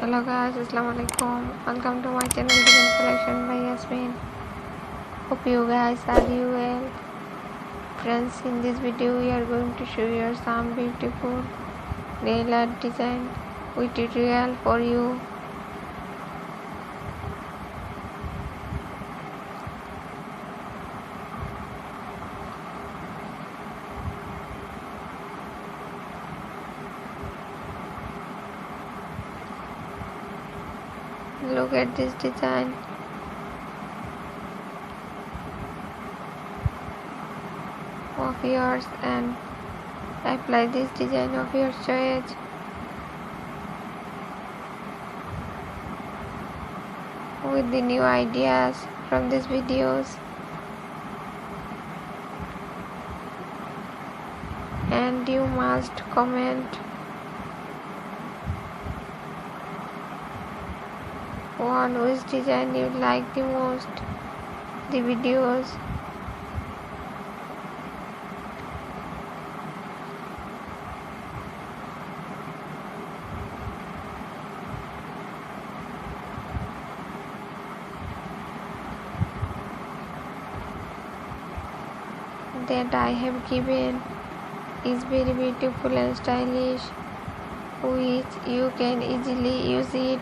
Hello guys, Assalamualaikum. Welcome to my channel Design Collection by Yasmin. Hope you guys are you well. Friends, in this video we are going to show you some beautiful nail art design with tutorial for you. Look at this design. Of yours and apply this design of your choice. With the new ideas from these videos. And you must comment on which design you like the most, the videos. That I have given is very beautiful and stylish, which you can easily use it.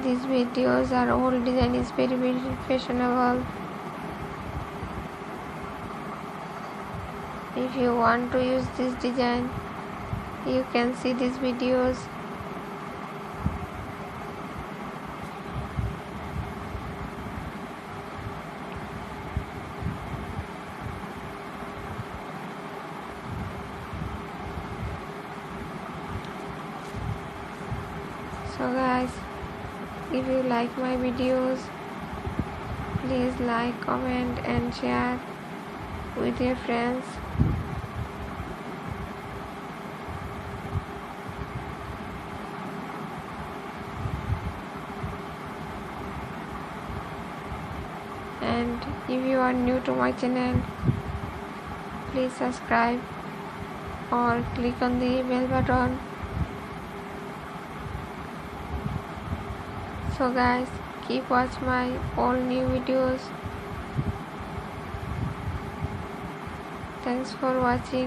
These videos are all design is very fashionable. If you want to use this design, you can see these videos. So guys, if you like my videos, please like, comment and share with your friends. And if you are new to my channel, please subscribe or click on the bell button. So guys, keep watch my all new videos. Thanks for watching.